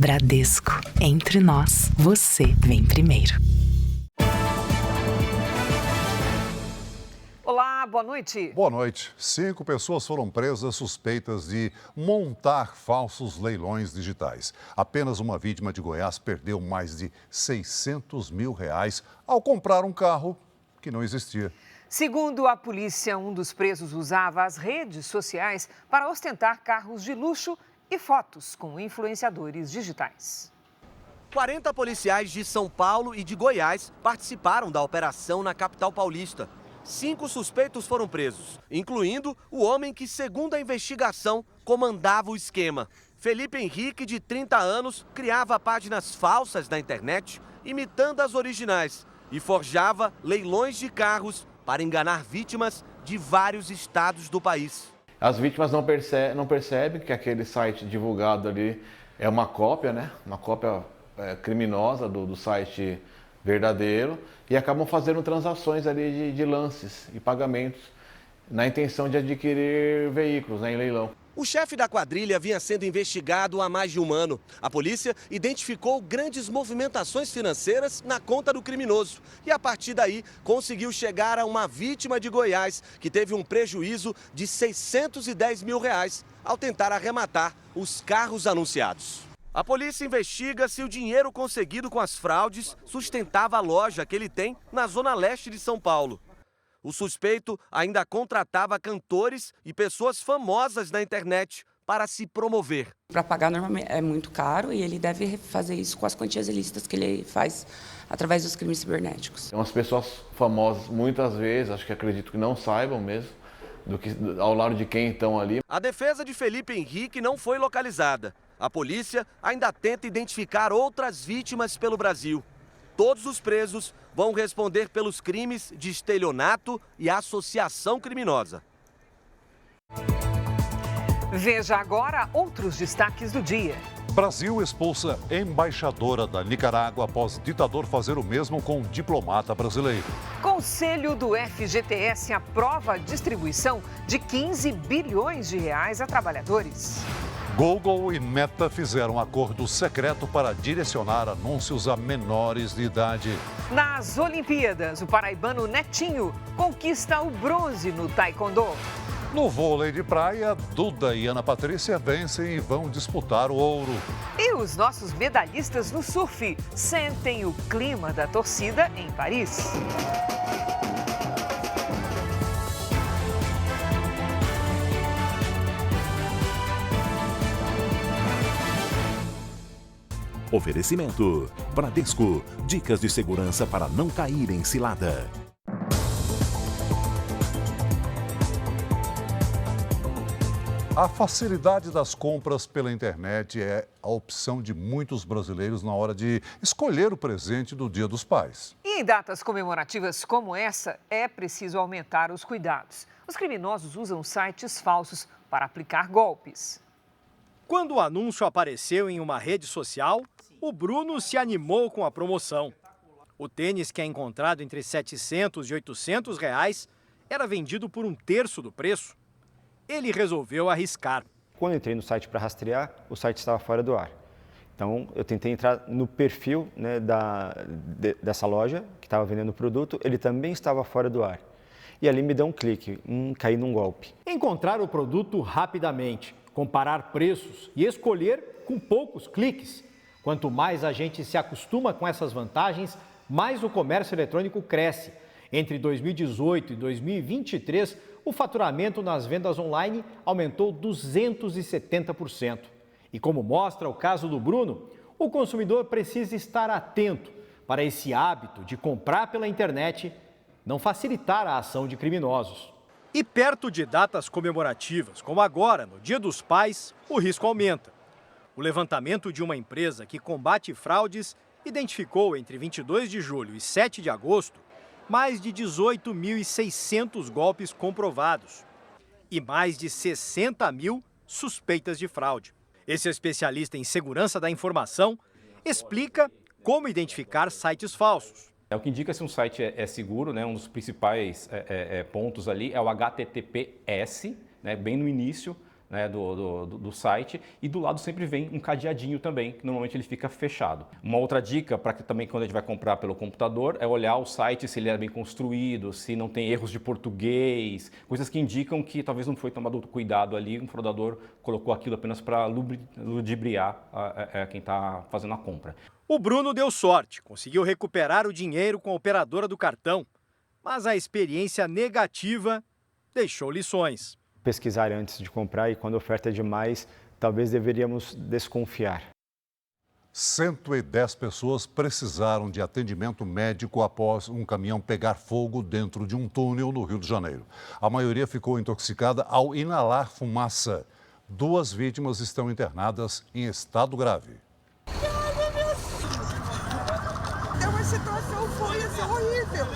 Bradesco. Entre nós, você vem primeiro. Olá, boa noite. Boa noite. 5 pessoas foram presas suspeitas de montar falsos leilões digitais. Apenas uma vítima de Goiás perdeu mais de R$600 mil ao comprar um carro que não existia. Segundo a polícia, um dos presos usava as redes sociais para ostentar carros de luxo e fotos com influenciadores digitais. 40 policiais de São Paulo e de Goiás participaram da operação na capital paulista. 5 suspeitos foram presos, incluindo o homem que, segundo a investigação, comandava o esquema. Felipe Henrique, de 30 anos, criava páginas falsas na internet, imitando as originais, e forjava leilões de carros para enganar vítimas de vários estados do país. As vítimas não percebem que aquele site divulgado ali é uma cópia, né? Uma cópia criminosa do site verdadeiro, e acabam fazendo transações ali de lances e pagamentos na intenção de adquirir veículos, né, em leilão. O chefe da quadrilha vinha sendo investigado há mais de um ano. A polícia identificou grandes movimentações financeiras na conta do criminoso e, a partir daí, conseguiu chegar a uma vítima de Goiás que teve um prejuízo de R$610 mil ao tentar arrematar os carros anunciados. A polícia investiga se o dinheiro conseguido com as fraudes sustentava a loja que ele tem na zona leste de São Paulo. O suspeito ainda contratava cantores e pessoas famosas na internet para se promover. Para pagar normalmente é muito caro e ele deve fazer isso com as quantias ilícitas que ele faz através dos crimes cibernéticos. Umas pessoas famosas, muitas vezes, acho que acredito que não saibam mesmo, ao lado de quem estão ali. A defesa de Felipe Henrique não foi localizada. A polícia ainda tenta identificar outras vítimas pelo Brasil. Todos os presos vão responder pelos crimes de estelionato e associação criminosa. Veja agora outros destaques do dia. Brasil expulsa embaixadora da Nicarágua após ditador fazer o mesmo com um diplomata brasileiro. Conselho do FGTS aprova a distribuição de R$15 bilhões a trabalhadores. Google e Meta fizeram um acordo secreto para direcionar anúncios a menores de idade. Nas Olimpíadas, o paraibano Netinho conquista o bronze no taekwondo. No vôlei de praia, Duda e Ana Patrícia vencem e vão disputar o ouro. E os nossos medalhistas no surf sentem o clima da torcida em Paris. Oferecimento: Bradesco. Dicas de segurança para não cair em cilada. A facilidade das compras pela internet é a opção de muitos brasileiros na hora de escolher o presente do Dia dos Pais. E em datas comemorativas como essa, é preciso aumentar os cuidados. Os criminosos usam sites falsos para aplicar golpes. Quando o anúncio apareceu em uma rede social, o Bruno se animou com a promoção. O tênis, que é encontrado entre R$700 e R$800, era vendido por 1/3 do preço. Ele resolveu arriscar. Quando eu entrei no site para rastrear, o site estava fora do ar. Então, eu tentei entrar no perfil, né, dessa loja que estava vendendo o produto, ele também estava fora do ar. E ali me deu um clique, caí num golpe. Encontrar o produto rapidamente, comparar preços e escolher com poucos cliques. Quanto mais a gente se acostuma com essas vantagens, mais o comércio eletrônico cresce. Entre 2018 e 2023, o faturamento nas vendas online aumentou 270%. E como mostra o caso do Bruno, o consumidor precisa estar atento para esse hábito de comprar pela internet não facilitar a ação de criminosos. E perto de datas comemorativas, como agora, no Dia dos Pais, o risco aumenta. O levantamento de uma empresa que combate fraudes identificou entre 22 de julho e 7 de agosto mais de 18.600 golpes comprovados e mais de 60 mil suspeitas de fraude. Esse especialista em segurança da informação explica como identificar sites falsos. O que indica se um site é seguro, né? Um dos principais pontos ali é o HTTPS, né? Bem no início, né, do site, e do lado sempre vem um cadeadinho também, que normalmente ele fica fechado. Uma outra dica para que também quando a gente vai comprar pelo computador é olhar o site se ele é bem construído, se não tem erros de português, coisas que indicam que talvez não foi tomado cuidado ali, um fraudador colocou aquilo apenas para ludibriar quem está fazendo a compra. O Bruno deu sorte, conseguiu recuperar o dinheiro com a operadora do cartão, mas a experiência negativa deixou lições. Pesquisar antes de comprar e quando a oferta é demais, talvez deveríamos desconfiar. 110 pessoas precisaram de atendimento médico após um caminhão pegar fogo dentro de um túnel no Rio de Janeiro. A maioria ficou intoxicada ao inalar fumaça. 2 vítimas estão internadas em estado grave. É uma situação horrível.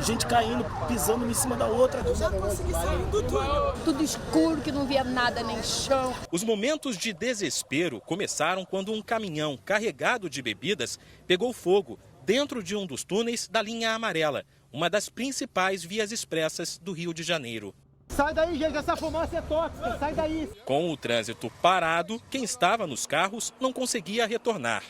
Gente caindo, pisando uma em cima da outra. Eu já consegui sair do túnel. Tudo escuro, que não via nada, nem chão. Os momentos de desespero começaram quando um caminhão carregado de bebidas pegou fogo dentro de um dos túneis da linha amarela, uma das principais vias expressas do Rio de Janeiro. Sai daí, gente, essa fumaça é tóxica, sai daí. Com o trânsito parado, quem estava nos carros não conseguia retornar.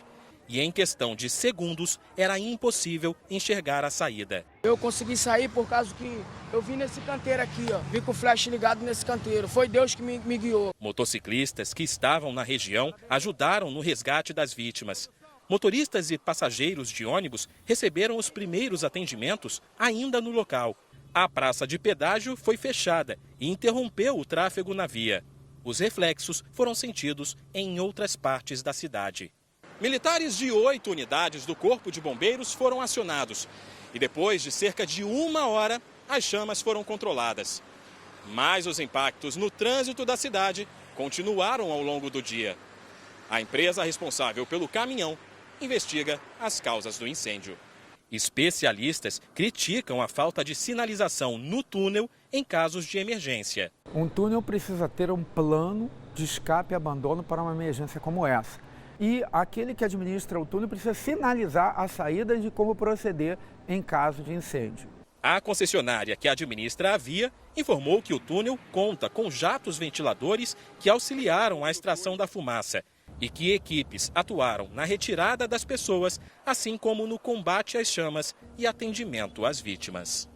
E em questão de segundos, era impossível enxergar a saída. Eu consegui sair por causa que eu vim nesse canteiro aqui, ó. Vi com o flash ligado nesse canteiro. Foi Deus que me guiou. Motociclistas que estavam na região ajudaram no resgate das vítimas. Motoristas e passageiros de ônibus receberam os primeiros atendimentos ainda no local. A praça de pedágio foi fechada e interrompeu o tráfego na via. Os reflexos foram sentidos em outras partes da cidade. Militares de 8 unidades do Corpo de Bombeiros foram acionados e depois de cerca de 1 hora, as chamas foram controladas. Mas os impactos no trânsito da cidade continuaram ao longo do dia. A empresa responsável pelo caminhão investiga as causas do incêndio. Especialistas criticam a falta de sinalização no túnel em casos de emergência. Um túnel precisa ter um plano de escape e abandono para uma emergência como essa. E aquele que administra o túnel precisa sinalizar a saída de como proceder em caso de incêndio. A concessionária que administra a via informou que o túnel conta com jatos ventiladores que auxiliaram a extração da fumaça e que equipes atuaram na retirada das pessoas, assim como no combate às chamas e atendimento às vítimas.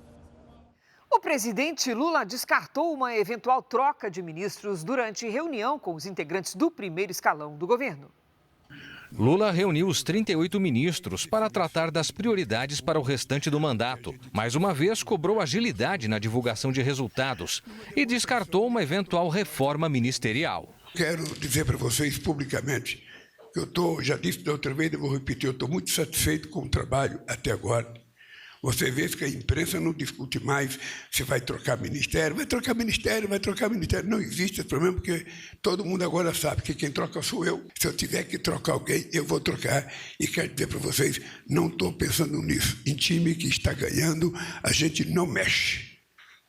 O presidente Lula descartou uma eventual troca de ministros durante reunião com os integrantes do primeiro escalão do governo. Lula reuniu os 38 ministros para tratar das prioridades para o restante do mandato. Mais uma vez, cobrou agilidade na divulgação de resultados e descartou uma eventual reforma ministerial. Quero dizer para vocês publicamente que já disse da outra vez, eu vou repetir, eu estou muito satisfeito com o trabalho até agora. Você vê que a imprensa não discute mais se vai trocar ministério. Vai trocar ministério, vai trocar ministério. Não existe esse problema, porque todo mundo agora sabe que quem troca sou eu. Se eu tiver que trocar alguém, eu vou trocar. E quero dizer para vocês, não estou pensando nisso. Em time que está ganhando, a gente não mexe.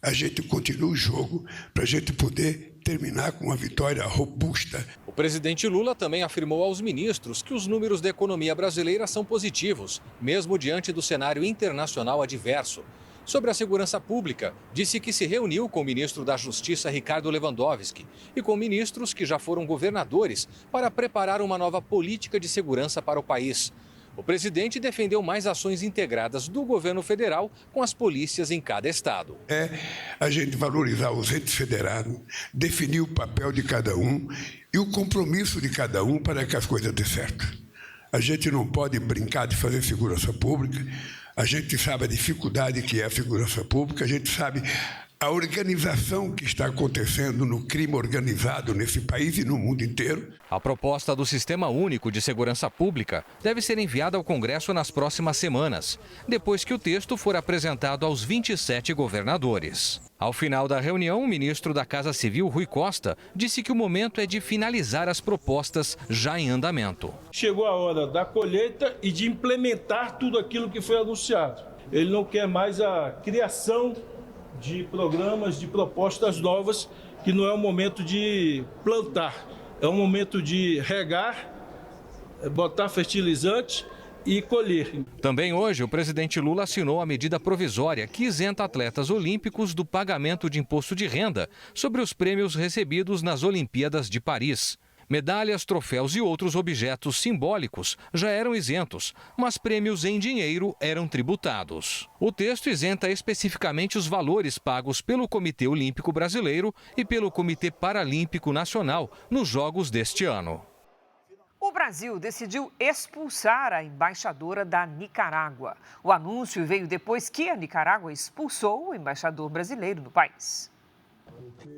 A gente continua o jogo para a gente poder terminar com uma vitória robusta. O presidente Lula também afirmou aos ministros que os números da economia brasileira são positivos, mesmo diante do cenário internacional adverso. Sobre a segurança pública, disse que se reuniu com o ministro da Justiça, Ricardo Lewandowski, e com ministros que já foram governadores para preparar uma nova política de segurança para o país. O presidente defendeu mais ações integradas do governo federal com as polícias em cada estado. É a gente valorizar os entes federados, definir o papel de cada um e o compromisso de cada um para que as coisas dêem certo. A gente não pode brincar de fazer segurança pública, a gente sabe a dificuldade que é a segurança pública, a gente sabe a organização que está acontecendo no crime organizado nesse país e no mundo inteiro. A proposta do Sistema Único de Segurança Pública deve ser enviada ao Congresso nas próximas semanas, depois que o texto for apresentado aos 27 governadores. Ao final da reunião, o ministro da Casa Civil, Rui Costa, disse que o momento é de finalizar as propostas já em andamento. Chegou a hora da colheita e de implementar tudo aquilo que foi anunciado. Ele não quer mais a criação de programas, de propostas novas, que não é o momento de plantar, é o momento de regar, botar fertilizante e colher. Também hoje, o presidente Lula assinou a medida provisória que isenta atletas olímpicos do pagamento de imposto de renda sobre os prêmios recebidos nas Olimpíadas de Paris. Medalhas, troféus e outros objetos simbólicos já eram isentos, mas prêmios em dinheiro eram tributados. O texto isenta especificamente os valores pagos pelo Comitê Olímpico Brasileiro e pelo Comitê Paralímpico Nacional nos Jogos deste ano. O Brasil decidiu expulsar a embaixadora da Nicarágua. O anúncio veio depois que a Nicarágua expulsou o embaixador brasileiro no país.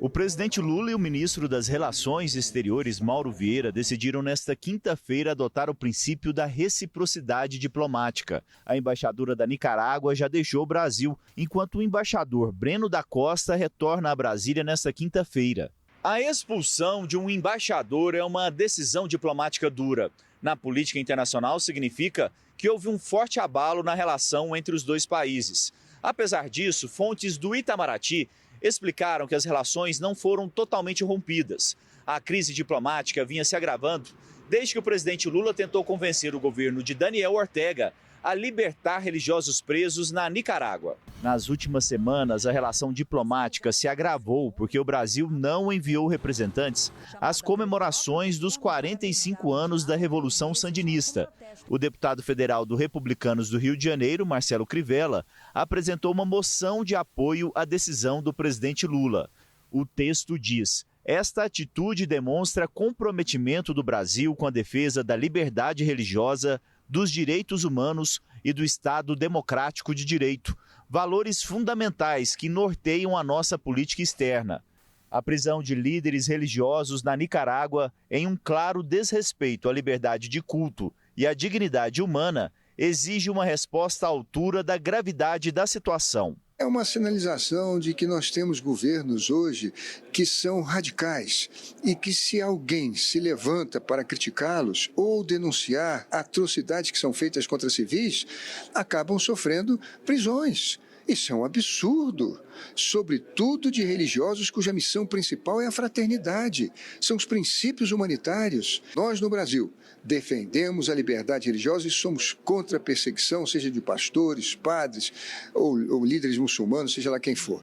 O presidente Lula e o ministro das Relações Exteriores, Mauro Vieira, decidiram nesta quinta-feira adotar o princípio da reciprocidade diplomática. A embaixadora da Nicarágua já deixou o Brasil, enquanto o embaixador Breno da Costa retorna a Brasília nesta quinta-feira. A expulsão de um embaixador é uma decisão diplomática dura. Na política internacional, significa que houve um forte abalo na relação entre os dois países. Apesar disso, fontes do Itamaraty explicaram que as relações não foram totalmente rompidas. A crise diplomática vinha se agravando desde que o presidente Lula tentou convencer o governo de Daniel Ortega a libertar religiosos presos na Nicarágua. Nas últimas semanas, a relação diplomática se agravou porque o Brasil não enviou representantes às comemorações dos 45 anos da Revolução Sandinista. O deputado federal do Republicanos do Rio de Janeiro, Marcelo Crivella, apresentou uma moção de apoio à decisão do presidente Lula. O texto diz: esta atitude demonstra comprometimento do Brasil com a defesa da liberdade religiosa, dos direitos humanos e do Estado democrático de direito, valores fundamentais que norteiam a nossa política externa. A prisão de líderes religiosos na Nicarágua, em um claro desrespeito à liberdade de culto e à dignidade humana, exige uma resposta à altura da gravidade da situação. É uma sinalização de que nós temos governos hoje que são radicais e que, se alguém se levanta para criticá-los ou denunciar atrocidades que são feitas contra civis, acabam sofrendo prisões. Isso é um absurdo, sobretudo de religiosos cuja missão principal é a fraternidade, são os princípios humanitários. Nós, no Brasil, defendemos a liberdade religiosa e somos contra a perseguição, seja de pastores, padres ou líderes muçulmanos, seja lá quem for.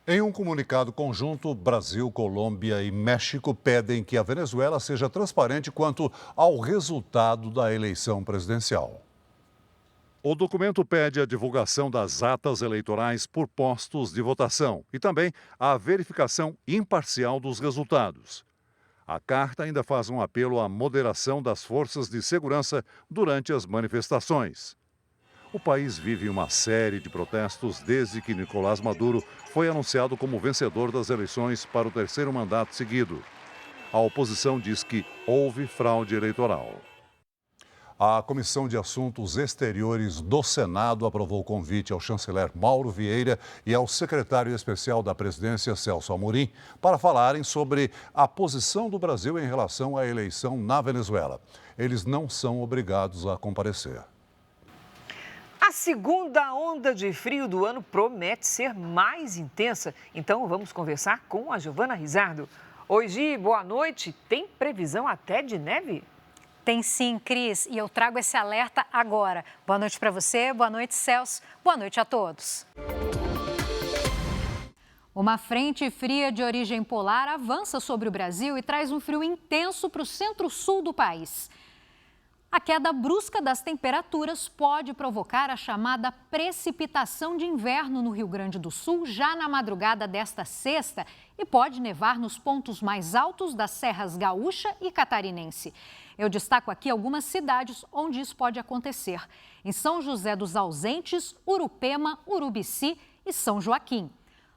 Em um comunicado conjunto, Brasil, Colômbia e México pedem que a Venezuela seja transparente quanto ao resultado da eleição presidencial. O documento pede a divulgação das atas eleitorais por postos de votação e também a verificação imparcial dos resultados. A carta ainda faz um apelo à moderação das forças de segurança durante as manifestações. O país vive uma série de protestos desde que Nicolás Maduro foi anunciado como vencedor das eleições para o terceiro mandato seguido. A oposição diz que houve fraude eleitoral. A Comissão de Assuntos Exteriores do Senado aprovou o convite ao chanceler Mauro Vieira e ao secretário especial da Presidência, Celso Amorim, para falarem sobre a posição do Brasil em relação à eleição na Venezuela. Eles não são obrigados a comparecer. A segunda onda de frio do ano promete ser mais intensa. Então vamos conversar com a Giovana Rizardo. Oi, Gi, boa noite. Tem previsão até de neve? Tem sim, Cris, e eu trago esse alerta agora. Boa noite para você, boa noite, Celso, boa noite a todos. Uma frente fria de origem polar avança sobre o Brasil e traz um frio intenso para o centro-sul do país. A queda brusca das temperaturas pode provocar a chamada precipitação de inverno no Rio Grande do Sul já na madrugada desta sexta e pode nevar nos pontos mais altos das serras gaúcha e catarinense. Eu destaco aqui algumas cidades onde isso pode acontecer. Em São José dos Ausentes, Urupema, Urubici e São Joaquim.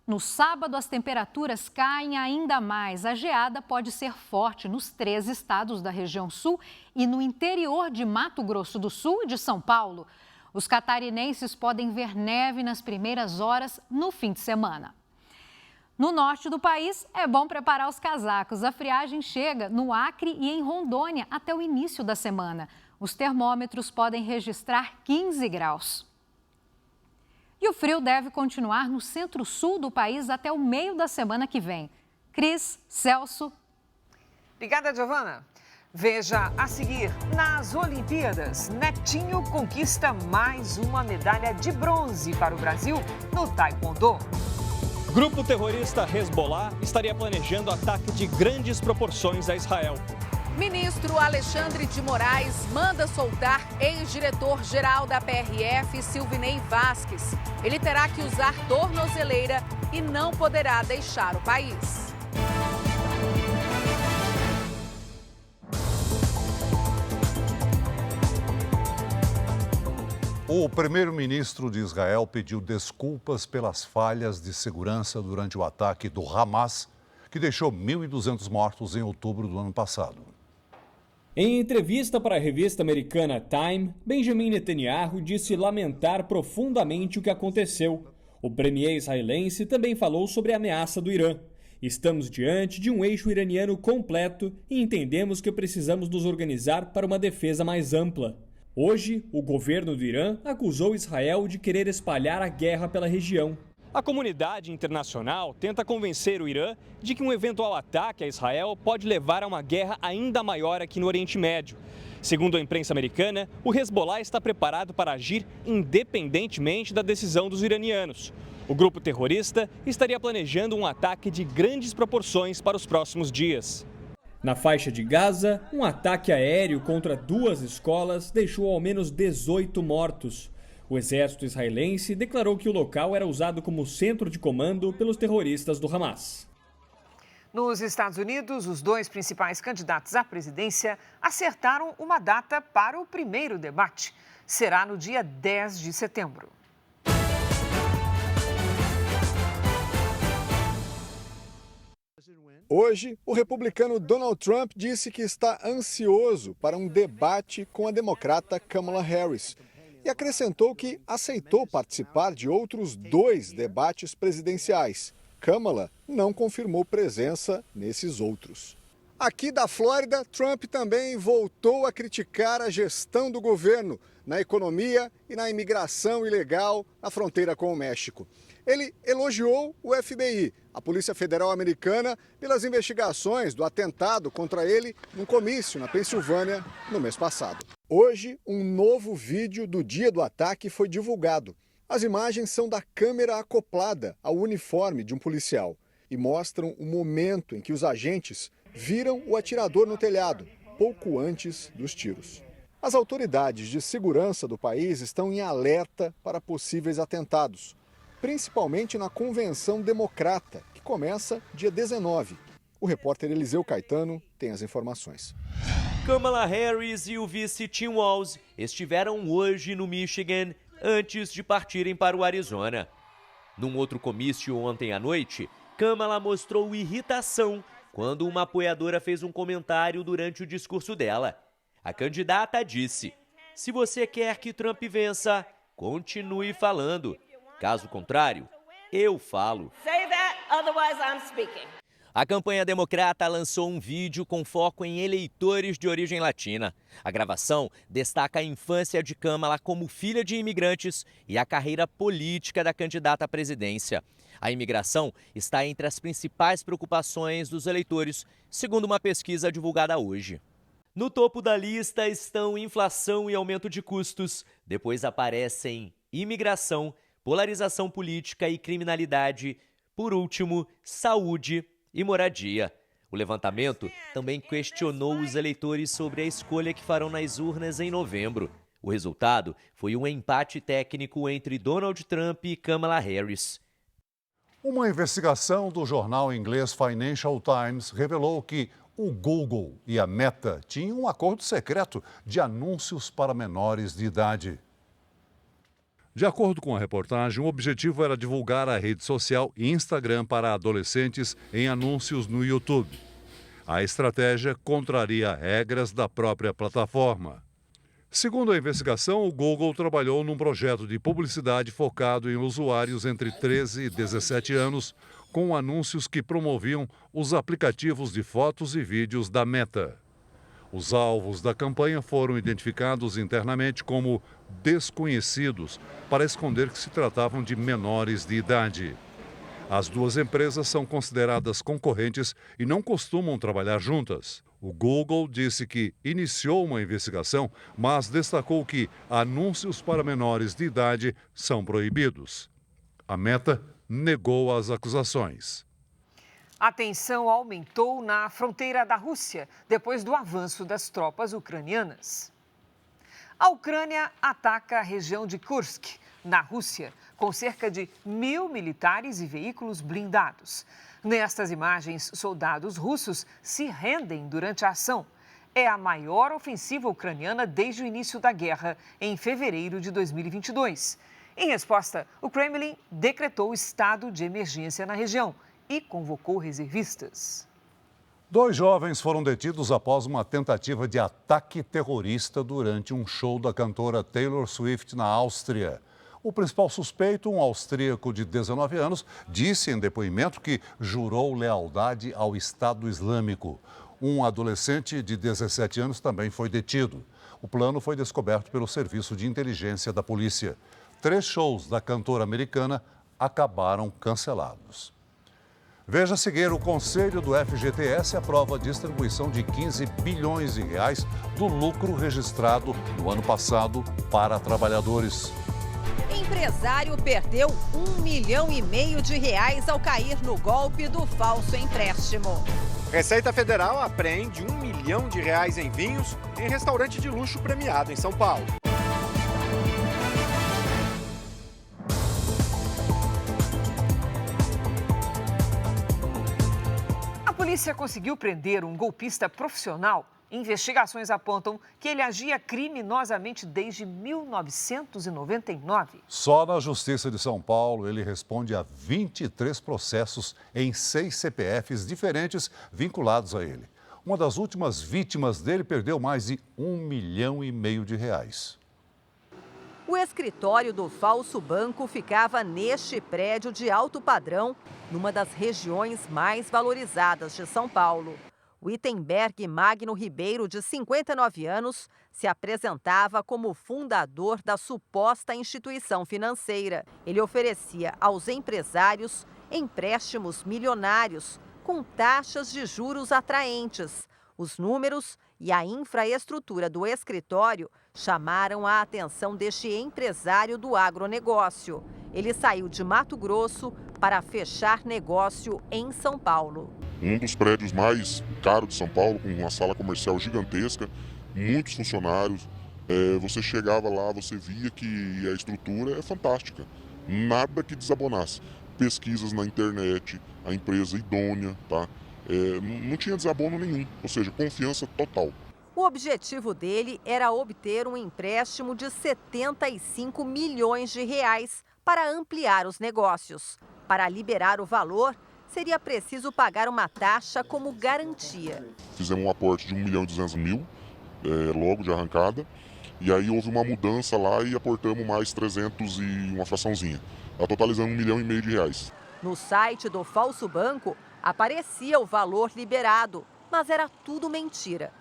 No sábado, as temperaturas caem ainda mais. A geada pode ser forte nos 3 estados da região sul e no interior de Mato Grosso do Sul e de São Paulo. Os catarinenses podem ver neve nas primeiras horas no fim de semana. No norte do país, é bom preparar os casacos. A friagem chega no Acre e em Rondônia até o início da semana. Os termômetros podem registrar 15 graus. E o frio deve continuar no centro-sul do país até o meio da semana que vem. Cris, Celso. Obrigada, Giovana. Veja a seguir, nas Olimpíadas, Netinho conquista mais uma medalha de bronze para o Brasil no Taekwondo. Grupo terrorista Hezbollah estaria planejando ataque de grandes proporções a Israel. Ministro Alexandre de Moraes manda soltar ex-diretor-geral da PRF, Silvinei Vasquez. Ele terá que usar tornozeleira e não poderá deixar o país. O primeiro-ministro de Israel pediu desculpas pelas falhas de segurança durante o ataque do Hamas, que deixou 1.200 mortos em outubro do ano passado. Em entrevista para a revista americana Time, Benjamin Netanyahu disse lamentar profundamente o que aconteceu. O premier israelense também falou sobre a ameaça do Irã. Estamos diante de um eixo iraniano completo e entendemos que precisamos nos organizar para uma defesa mais ampla. Hoje, o governo do Irã acusou Israel de querer espalhar a guerra pela região. A comunidade internacional tenta convencer o Irã de que um eventual ataque a Israel pode levar a uma guerra ainda maior aqui no Oriente Médio. Segundo a imprensa americana, o Hezbollah está preparado para agir independentemente da decisão dos iranianos. O grupo terrorista estaria planejando um ataque de grandes proporções para os próximos dias. Na faixa de Gaza, um ataque aéreo contra 2 escolas deixou ao menos 18 mortos. O exército israelense declarou que o local era usado como centro de comando pelos terroristas do Hamas. Nos Estados Unidos, os 2 principais candidatos à presidência acertaram uma data para o primeiro debate. Será no dia 10 de setembro. Hoje, o republicano Donald Trump disse que está ansioso para um debate com a democrata Kamala Harris e acrescentou que aceitou participar de outros 2 debates presidenciais. Kamala não confirmou presença nesses outros. Aqui da Flórida, Trump também voltou a criticar a gestão do governo na economia e na imigração ilegal na fronteira com o México. Ele elogiou o FBI, a Polícia Federal Americana, pelas investigações do atentado contra ele num comício na Pensilvânia no mês passado. Hoje, um novo vídeo do dia do ataque foi divulgado. As imagens são da câmera acoplada ao uniforme de um policial e mostram o momento em que os agentes viram o atirador no telhado, pouco antes dos tiros. As autoridades de segurança do país estão em alerta para possíveis atentados, principalmente na Convenção Democrata, que começa dia 19. O repórter Eliseu Caetano tem as informações. Kamala Harris e o vice Tim Walz estiveram hoje no Michigan antes de partirem para o Arizona. Num outro comício ontem à noite, Kamala mostrou irritação quando uma apoiadora fez um comentário durante o discurso dela. A candidata disse: "Se você quer que Trump vença, continue falando. Caso contrário, eu falo." Say that, otherwise I'm speaking. A campanha democrata lançou um vídeo com foco em eleitores de origem latina. A gravação destaca a infância de Kamala como filha de imigrantes e a carreira política da candidata à presidência. A imigração está entre as principais preocupações dos eleitores, segundo uma pesquisa divulgada hoje. No topo da lista estão inflação e aumento de custos. Depois aparecem imigração, polarização política e criminalidade. Por último, saúde e moradia. O levantamento também questionou os eleitores sobre a escolha que farão nas urnas em novembro. O resultado foi um empate técnico entre Donald Trump e Kamala Harris. Uma investigação do jornal inglês Financial Times revelou que o Google e a Meta tinham um acordo secreto de anúncios para menores de idade. De acordo com a reportagem, o objetivo era divulgar a rede social Instagram para adolescentes em anúncios no YouTube. A estratégia contraria regras da própria plataforma. Segundo a investigação, o Google trabalhou num projeto de publicidade focado em usuários entre 13 e 17 anos, com anúncios que promoviam os aplicativos de fotos e vídeos da Meta. Os alvos da campanha foram identificados internamente como desconhecidos, para esconder que se tratavam de menores de idade. As duas empresas são consideradas concorrentes e não costumam trabalhar juntas. O Google disse que iniciou uma investigação, mas destacou que anúncios para menores de idade são proibidos. A Meta negou as acusações. A tensão aumentou na fronteira da Rússia depois do avanço das tropas ucranianas. A Ucrânia ataca a região de Kursk, na Rússia, com cerca de 1.000 militares e veículos blindados. Nestas imagens, soldados russos se rendem durante a ação. É a maior ofensiva ucraniana desde o início da guerra, em fevereiro de 2022. Em resposta, o Kremlin decretou estado de emergência na região e convocou reservistas. 2 jovens foram detidos após uma tentativa de ataque terrorista durante um show da cantora Taylor Swift na Áustria. O principal suspeito, um austríaco de 19 anos, disse em depoimento que jurou lealdade ao Estado Islâmico. Um adolescente de 17 anos também foi detido. O plano foi descoberto pelo Serviço de Inteligência da Polícia. 3 shows da cantora americana acabaram cancelados. Veja a seguir, o Conselho do FGTS aprova a distribuição de 15 bilhões de reais do lucro registrado no ano passado para trabalhadores. Empresário perdeu R$1,5 milhão ao cair no golpe do falso empréstimo. Receita Federal apreende R$1 milhão em vinhos em restaurante de luxo premiado em São Paulo. A polícia conseguiu prender um golpista profissional. Investigações apontam que ele agia criminosamente desde 1999. Só na Justiça de São Paulo, ele responde a 23 processos em 6 CPFs diferentes vinculados a ele. Uma das últimas vítimas dele perdeu mais de R$1,5 milhão de reais. O escritório do falso banco ficava neste prédio de alto padrão, numa das regiões mais valorizadas de São Paulo. Wittenberg Magno Ribeiro, de 59 anos, se apresentava como fundador da suposta instituição financeira. Ele oferecia aos empresários empréstimos milionários com taxas de juros atraentes. Os números e a infraestrutura do escritório chamaram a atenção deste empresário do agronegócio. Ele saiu de Mato Grosso para fechar negócio em São Paulo. Um dos prédios mais caros de São Paulo, com uma sala comercial gigantesca, muitos funcionários. Você chegava lá, você via que a estrutura é fantástica, nada que desabonasse. Pesquisas na internet, a empresa idônea, tá? Não tinha desabono nenhum, ou seja, confiança total. O objetivo dele era obter um empréstimo de R$75 milhões para ampliar os negócios. Para liberar o valor, seria preciso pagar uma taxa como garantia. Fizemos um aporte de R$1.200.000, logo de arrancada, e aí houve uma mudança lá e aportamos mais 300 e uma fraçãozinha, totalizando R$1,5 milhão. No site do falso banco, aparecia o valor liberado, mas era tudo mentira.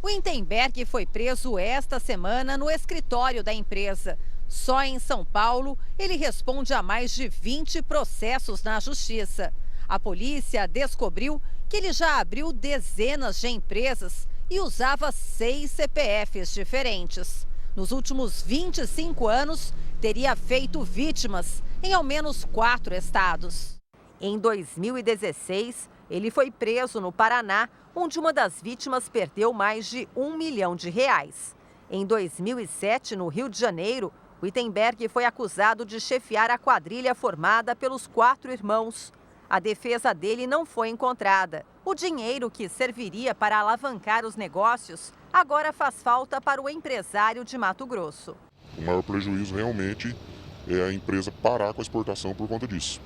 Wittenberg foi preso esta semana no escritório da empresa. Só em São Paulo, ele responde a mais de 20 processos na justiça. A polícia descobriu que ele já abriu dezenas de empresas e usava 6 CPFs diferentes. Nos últimos 25 anos, teria feito vítimas em ao menos 4 estados. Em 2016, ele foi preso no Paraná, onde uma das vítimas perdeu mais de R$1 milhão. Em 2007, no Rio de Janeiro, Wittenberg foi acusado de chefiar a quadrilha formada pelos 4 irmãos. A defesa dele não foi encontrada. O dinheiro que serviria para alavancar os negócios agora faz falta para o empresário de Mato Grosso. O maior prejuízo realmente é a empresa parar com a exportação por conta disso.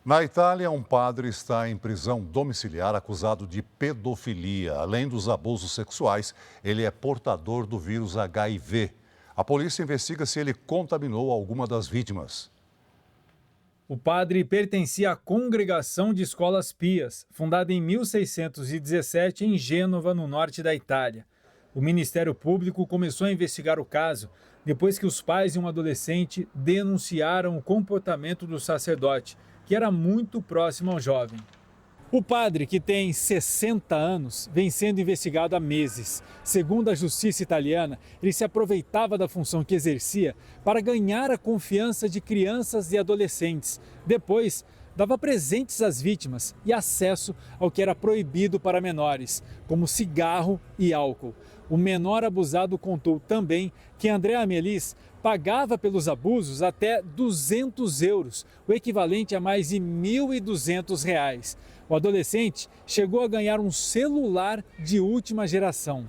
Na Itália, um padre está em prisão domiciliar acusado de pedofilia. Além dos abusos sexuais, ele é portador do vírus HIV. A polícia investiga se ele contaminou alguma das vítimas. O padre pertencia à Congregação de Escolas Pias, fundada em 1617 em Gênova, no norte da Itália. O Ministério Público começou a investigar o caso depois que os pais de um adolescente denunciaram o comportamento do sacerdote, que era muito próximo ao jovem. O padre, que tem 60 anos, vem sendo investigado há meses. Segundo a justiça italiana, ele se aproveitava da função que exercia para ganhar a confiança de crianças e adolescentes. Depois, dava presentes às vítimas e acesso ao que era proibido para menores, como cigarro e álcool. O menor abusado contou também que André Amelis pagava pelos abusos até 200 euros, o equivalente a mais de R$ 1.200. O adolescente chegou a ganhar um celular de última geração.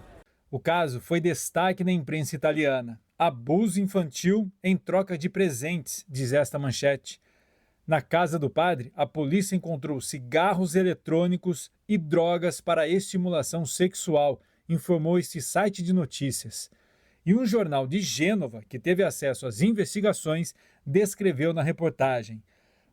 O caso foi destaque na imprensa italiana. Abuso infantil em troca de presentes, diz esta manchete. Na casa do padre, a polícia encontrou cigarros eletrônicos e drogas para estimulação sexual, informou este site de notícias. E um jornal de Gênova, que teve acesso às investigações, descreveu na reportagem.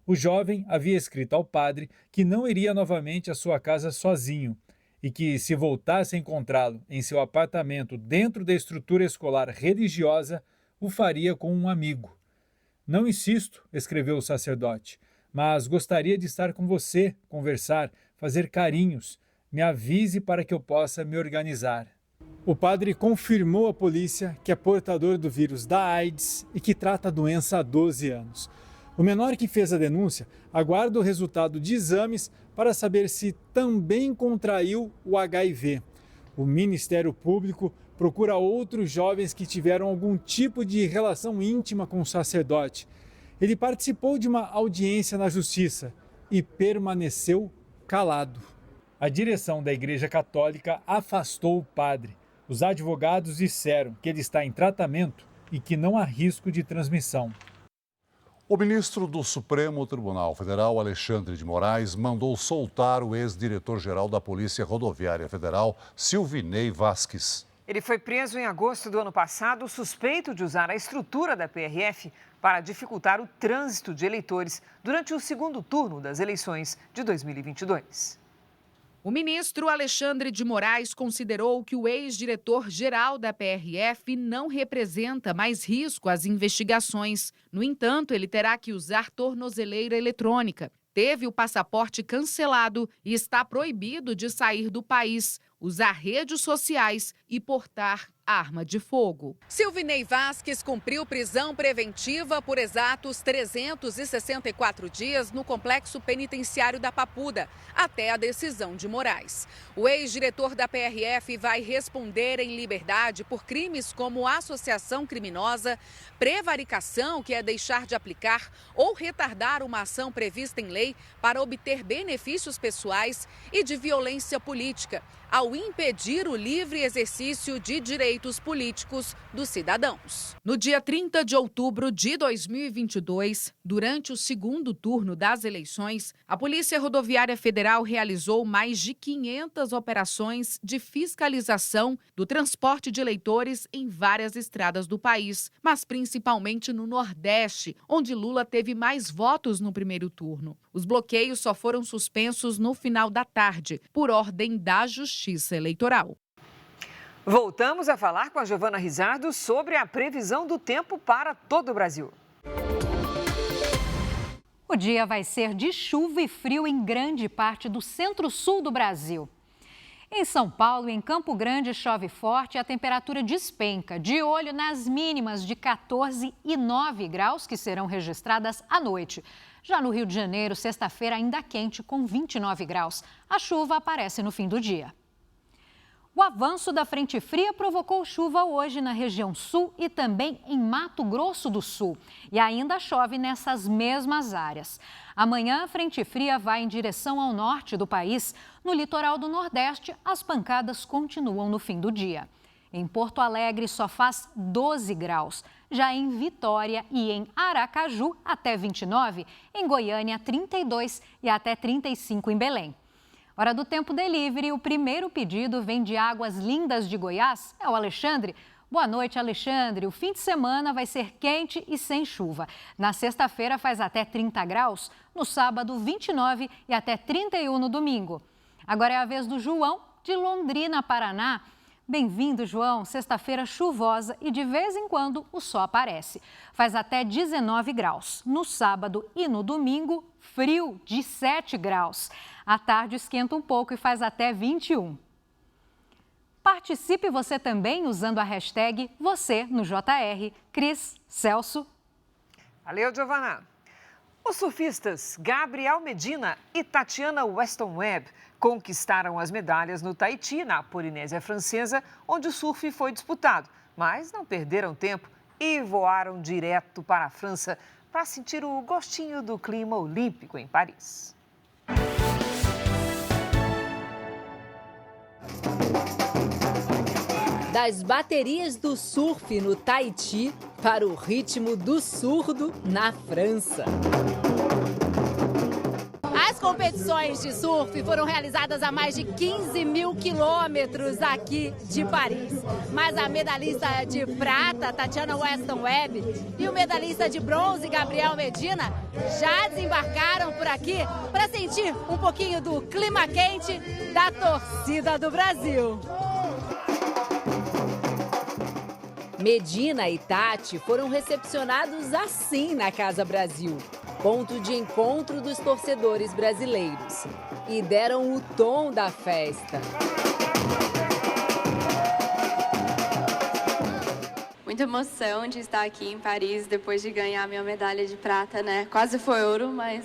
O jovem havia escrito ao padre que não iria novamente à sua casa sozinho e que, se voltasse a encontrá-lo em seu apartamento dentro da estrutura escolar religiosa, o faria com um amigo. Não insisto, escreveu o sacerdote, mas gostaria de estar com você, conversar, fazer carinhos. Me avise para que eu possa me organizar. O padre confirmou à polícia que é portador do vírus da AIDS e que trata a doença há 12 anos. O menor que fez a denúncia aguarda o resultado de exames para saber se também contraiu o HIV. O Ministério Público procura outros jovens que tiveram algum tipo de relação íntima com o sacerdote. Ele participou de uma audiência na Justiça e permaneceu calado. A direção da Igreja Católica afastou o padre. Os advogados disseram que ele está em tratamento e que não há risco de transmissão. O ministro do Supremo Tribunal Federal, Alexandre de Moraes, mandou soltar o ex-diretor-geral da Polícia Rodoviária Federal, Silvinei Vasquez. Ele foi preso em agosto do ano passado, suspeito de usar a estrutura da PRF para dificultar o trânsito de eleitores durante o segundo turno das eleições de 2022. O ministro Alexandre de Moraes considerou que o ex-diretor-geral da PRF não representa mais risco às investigações. No entanto, ele terá que usar tornozeleira eletrônica. Teve o passaporte cancelado e está proibido de sair do país, usar redes sociais e portar arma de fogo. Silvinei Vasquez cumpriu prisão preventiva por exatos 364 dias no complexo penitenciário da Papuda, até a decisão de Moraes. O ex-diretor da PRF vai responder em liberdade por crimes como associação criminosa, prevaricação, que é deixar de aplicar ou retardar uma ação prevista em lei para obter benefícios pessoais, e de violência política, ao impedir o livre exercício de direitos políticos dos cidadãos. No dia 30 de outubro de 2022, durante o segundo turno das eleições, a Polícia Rodoviária Federal realizou mais de 500 operações de fiscalização do transporte de eleitores em várias estradas do país, mas principalmente no Nordeste, onde Lula teve mais votos no primeiro turno. Os bloqueios só foram suspensos no final da tarde, por ordem da Justiça Eleitoral. Voltamos a falar com a Giovana Rizardo sobre a previsão do tempo para todo o Brasil. O dia vai ser de chuva e frio em grande parte do centro-sul do Brasil. Em São Paulo e em Campo Grande chove forte e a temperatura despenca, de olho nas mínimas de 14 e 9 graus que serão registradas à noite. Já no Rio de Janeiro, sexta-feira ainda quente com 29 graus. A chuva aparece no fim do dia. O avanço da frente fria provocou chuva hoje na região sul e também em Mato Grosso do Sul. E ainda chove nessas mesmas áreas. Amanhã, a frente fria vai em direção ao norte do país. No litoral do Nordeste, as pancadas continuam no fim do dia. Em Porto Alegre, só faz 12 graus. Já em Vitória e em Aracaju, até 29. Em Goiânia, 32 e até 35 em Belém. Hora do Tempo Delivery, o primeiro pedido vem de Águas Lindas de Goiás. É o Alexandre. Boa noite, Alexandre. O fim de semana vai ser quente e sem chuva. Na sexta-feira faz até 30 graus, no sábado 29 e até 31 no domingo. Agora é a vez do João, de Londrina, Paraná. Bem-vindo, João. Sexta-feira chuvosa e de vez em quando o sol aparece. Faz até 19 graus. No sábado e no domingo, frio de 7 graus. À tarde esquenta um pouco e faz até 21. Participe você também usando a hashtag você no JR. Cris, Celso. Valeu, Giovana. Os surfistas Gabriel Medina e Tatiana Weston Webb conquistaram as medalhas no Tahiti, na Polinésia Francesa, onde o surf foi disputado. Mas não perderam tempo e voaram direto para a França para sentir o gostinho do clima olímpico em Paris. Das baterias do surf no Tahiti para o ritmo do surdo na França. As competições de surf foram realizadas a mais de 15 mil quilômetros aqui de Paris. Mas a medalhista de prata, Tatiana Weston Webb, e o medalhista de bronze, Gabriel Medina, já desembarcaram por aqui para sentir um pouquinho do clima quente da torcida do Brasil. Medina e Tati foram recepcionados assim na Casa Brasil, ponto de encontro dos torcedores brasileiros, e deram o tom da festa. Muita emoção de estar aqui em Paris depois de ganhar minha medalha de prata, né? Quase foi ouro, mas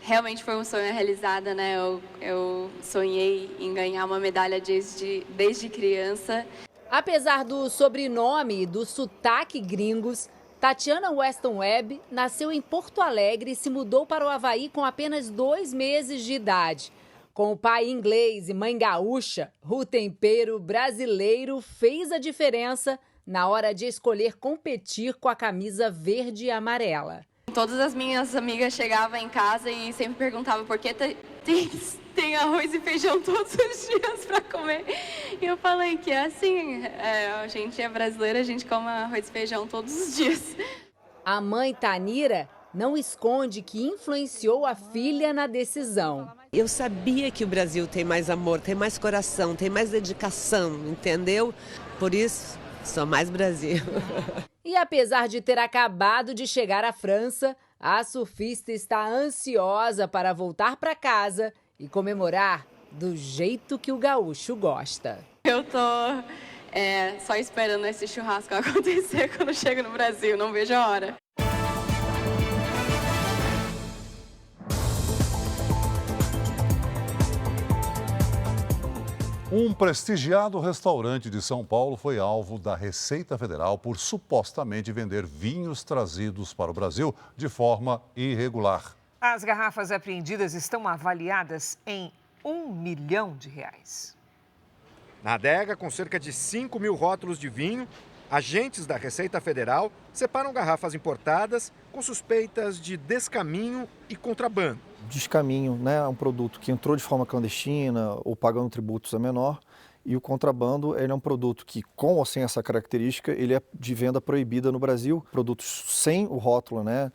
realmente foi um sonho realizado, né? Eu sonhei em ganhar uma medalha desde criança. Apesar do sobrenome e do sotaque gringos, Tatiana Weston Webb nasceu em Porto Alegre e se mudou para o Havaí com apenas 2 meses de idade. Com o pai inglês e mãe gaúcha, o tempero brasileiro fez a diferença na hora de escolher competir com a camisa verde e amarela. Todas as minhas amigas chegavam em casa e sempre perguntavam por que tem arroz e feijão todos os dias para comer. E eu falei que é assim, a gente é brasileira, a gente come arroz e feijão todos os dias. A mãe Tanira não esconde que influenciou a filha na decisão. Eu sabia que o Brasil tem mais amor, tem mais coração, tem mais dedicação, entendeu? Por isso, sou mais Brasil. E apesar de ter acabado de chegar à França, a surfista está ansiosa para voltar para casa e comemorar do jeito que o gaúcho gosta. Eu tô só esperando esse churrasco acontecer quando chego no Brasil, não vejo a hora. Um prestigiado restaurante de São Paulo foi alvo da Receita Federal por supostamente vender vinhos trazidos para o Brasil de forma irregular. As garrafas apreendidas estão avaliadas em R$1 milhão. Na adega, com cerca de 5 mil rótulos de vinho, agentes da Receita Federal separam garrafas importadas com suspeitas de descaminho e contrabando. Descaminho, né, é um produto que entrou de forma clandestina ou pagando tributos a menor, e o contrabando ele é um produto que, com ou sem essa característica, ele é de venda proibida no Brasil. Produtos sem o rótulo, né,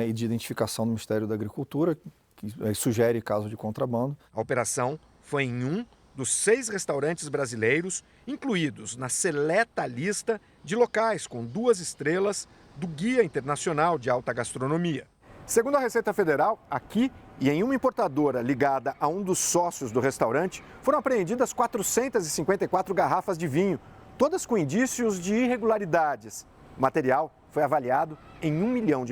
e de identificação do Ministério da Agricultura, que sugere caso de contrabando. A operação foi em um dos 6 restaurantes brasileiros incluídos na seleta lista de locais com 2 estrelas do Guia Internacional de Alta Gastronomia. Segundo a Receita Federal, aqui e em uma importadora ligada a um dos sócios do restaurante, foram apreendidas 454 garrafas de vinho, todas com indícios de irregularidades. O material foi avaliado em R$1 milhão.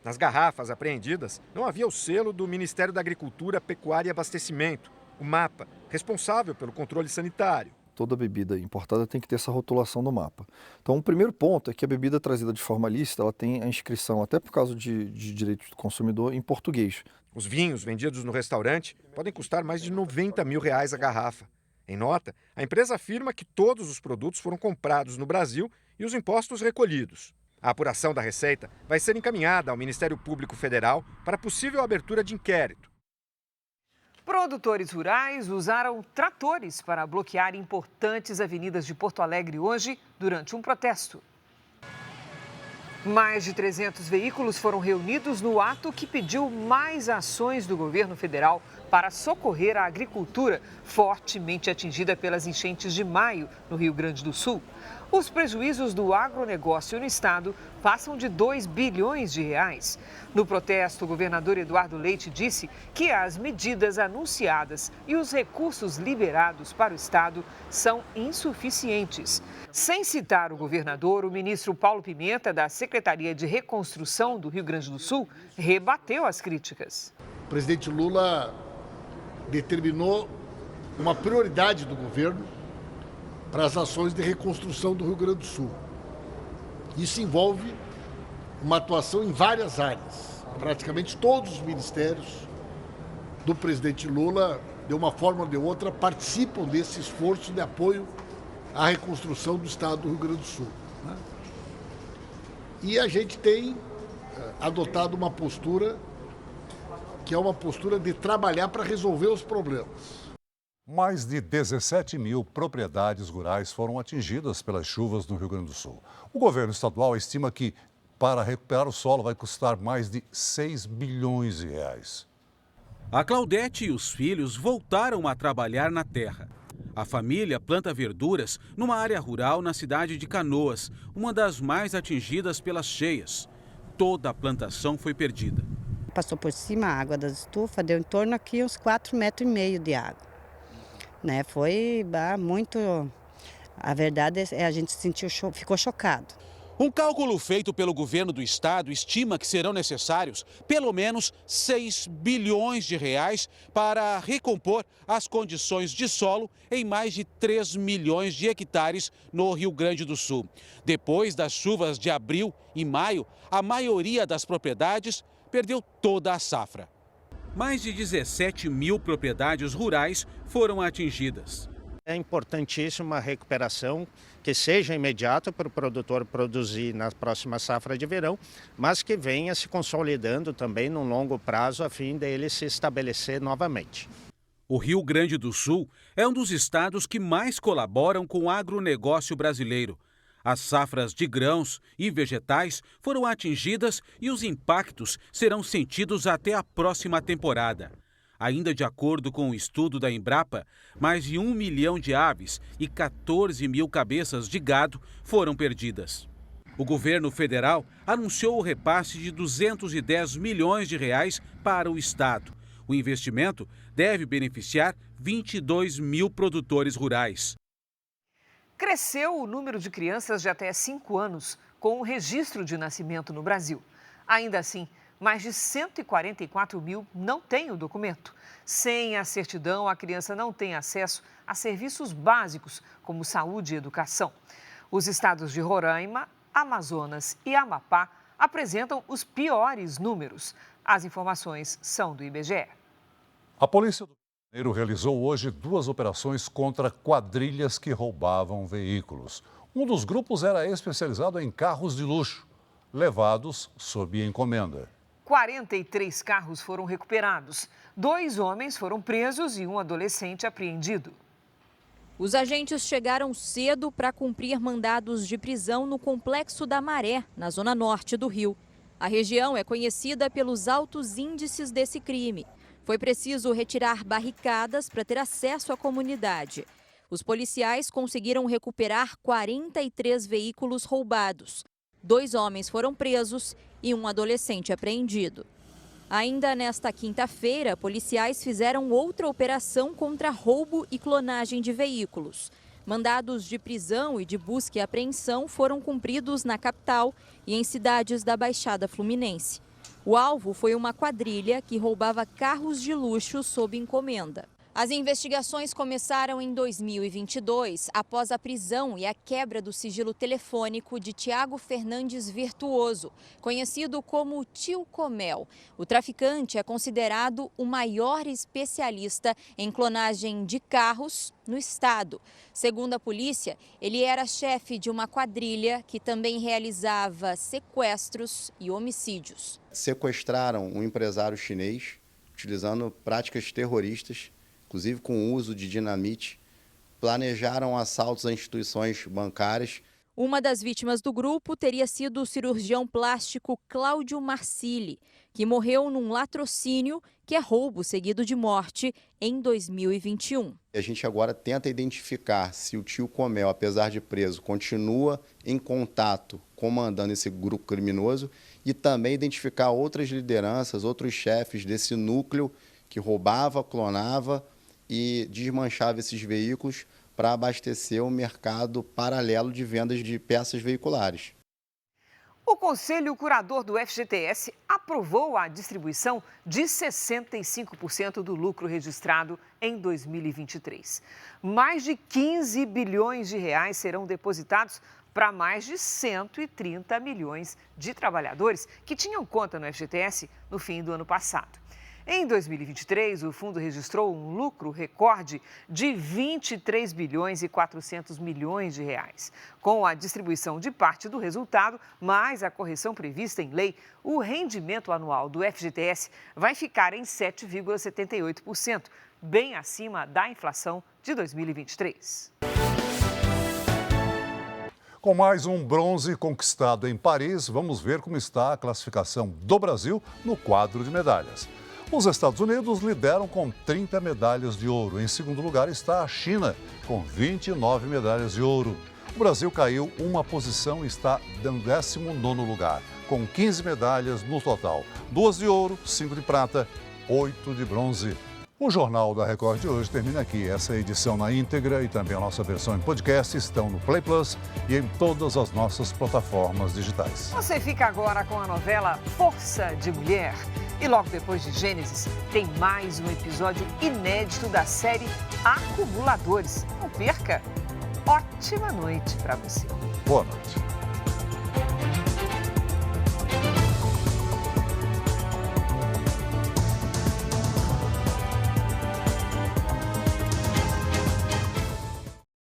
Nas garrafas apreendidas, não havia o selo do Ministério da Agricultura, Pecuária e Abastecimento, o MAPA, responsável pelo controle sanitário. Toda bebida importada tem que ter essa rotulação do MAPA. Então, o primeiro ponto é que a bebida trazida de forma lícita, ela tem a inscrição, até por causa de direitos do consumidor, em português. Os vinhos vendidos no restaurante podem custar mais de R$90 mil a garrafa. Em nota, a empresa afirma que todos os produtos foram comprados no Brasil e os impostos recolhidos. A apuração da Receita vai ser encaminhada ao Ministério Público Federal para possível abertura de inquérito. Produtores rurais usaram tratores para bloquear importantes avenidas de Porto Alegre hoje durante um protesto. Mais de 300 veículos foram reunidos no ato que pediu mais ações do governo federal para socorrer a agricultura fortemente atingida pelas enchentes de maio no Rio Grande do Sul. Os prejuízos do agronegócio no estado passam de 2 bilhões de reais. No protesto, o governador Eduardo Leite disse que as medidas anunciadas e os recursos liberados para o estado são insuficientes. Sem citar o governador, o ministro Paulo Pimenta, da Secretaria de Reconstrução do Rio Grande do Sul, rebateu as críticas. O presidente Lula determinou uma prioridade do governo para as ações de reconstrução do Rio Grande do Sul. Isso envolve uma atuação em várias áreas. Praticamente todos os ministérios do presidente Lula, de uma forma ou de outra, participam desse esforço de apoio à reconstrução do estado do Rio Grande do Sul, né? E a gente tem adotado uma postura que é uma postura de trabalhar para resolver os problemas. Mais de 17 mil propriedades rurais foram atingidas pelas chuvas no Rio Grande do Sul. O governo estadual estima que, para recuperar o solo, vai custar mais de 6 bilhões de reais. A Claudete e os filhos voltaram a trabalhar na terra. A família planta verduras numa área rural na cidade de Canoas, uma das mais atingidas pelas cheias. Toda a plantação foi perdida. Passou por cima a água das estufas, deu em torno aqui uns 4,5 metros de água. Né? Foi muito... A verdade é a gente ficou chocado. Um cálculo feito pelo governo do estado estima que serão necessários pelo menos 6 bilhões de reais para recompor as condições de solo em mais de 3 milhões de hectares no Rio Grande do Sul. Depois das chuvas de abril e maio, a maioria das propriedades perdeu toda a safra. Mais de 17 mil propriedades rurais foram atingidas. É importantíssima a recuperação que seja imediata para o produtor produzir na próxima safra de verão, mas que venha se consolidando também no longo prazo a fim dele se estabelecer novamente. O Rio Grande do Sul é um dos estados que mais colaboram com o agronegócio brasileiro. As safras de grãos e vegetais foram atingidas e os impactos serão sentidos até a próxima temporada. Ainda de acordo com o estudo da Embrapa, mais de 1 milhão de aves e 14 mil cabeças de gado foram perdidas. O governo federal anunciou o repasse de 210 milhões de reais para o estado. O investimento deve beneficiar 22 mil produtores rurais. Cresceu o número de crianças de até 5 anos com o registro de nascimento no Brasil. Ainda assim, mais de 144 mil não têm o documento. Sem a certidão, a criança não tem acesso a serviços básicos, como saúde e educação. Os estados de Roraima, Amazonas e Amapá apresentam os piores números. As informações são do IBGE. A Polícia do Rio de Janeiro realizou hoje 2 operações contra quadrilhas que roubavam veículos. Um dos grupos era especializado em carros de luxo, levados sob encomenda. 43 carros foram recuperados. 2 homens foram presos e um adolescente apreendido. Os agentes chegaram cedo para cumprir mandados de prisão no Complexo da Maré, na zona norte do Rio. A região é conhecida pelos altos índices desse crime. Foi preciso retirar barricadas para ter acesso à comunidade. Os policiais conseguiram recuperar 43 veículos roubados. 2 homens foram presos e um adolescente apreendido. Ainda nesta quinta-feira, policiais fizeram outra operação contra roubo e clonagem de veículos. Mandados de prisão e de busca e apreensão foram cumpridos na capital e em cidades da Baixada Fluminense. O alvo foi uma quadrilha que roubava carros de luxo sob encomenda. As investigações começaram em 2022, após a prisão e a quebra do sigilo telefônico de Tiago Fernandes Virtuoso, conhecido como Tio Comel. O traficante é considerado o maior especialista em clonagem de carros no estado. Segundo a polícia, ele era chefe de uma quadrilha que também realizava sequestros e homicídios. Sequestraram um empresário chinês utilizando práticas terroristas, inclusive com o uso de dinamite, planejaram assaltos a instituições bancárias. Uma das vítimas do grupo teria sido o cirurgião plástico Cláudio Marsili, que morreu num latrocínio, que é roubo seguido de morte, em 2021. A gente agora tenta identificar se o tio Comel, apesar de preso, continua em contato comandando esse grupo criminoso e também identificar outras lideranças, outros chefes desse núcleo que roubava, clonava e desmanchava esses veículos para abastecer o mercado paralelo de vendas de peças veiculares. O Conselho Curador do FGTS aprovou a distribuição de 65% do lucro registrado em 2023. Mais de 15 bilhões de reais serão depositados para mais de 130 milhões de trabalhadores que tinham conta no FGTS no fim do ano passado. Em 2023, o fundo registrou um lucro recorde de 23 bilhões e 400 milhões de reais. Com a distribuição de parte do resultado, mais a correção prevista em lei, o rendimento anual do FGTS vai ficar em 7,78%, bem acima da inflação de 2023. Com mais um bronze conquistado em Paris, vamos ver como está a classificação do Brasil no quadro de medalhas. Os Estados Unidos lideram com 30 medalhas de ouro. Em segundo lugar está a China, com 29 medalhas de ouro. O Brasil caiu uma posição e está no 19º lugar, com 15 medalhas no total. 2 de ouro, 5 de prata, 8 de bronze. O Jornal da Record de hoje termina aqui. Essa edição na íntegra e também a nossa versão em podcast estão no Play Plus e em todas as nossas plataformas digitais. Você fica agora com a novela Força de Mulher. E logo depois de Gênesis, tem mais um episódio inédito da série Acumuladores. Não perca! Ótima noite para você. Boa noite.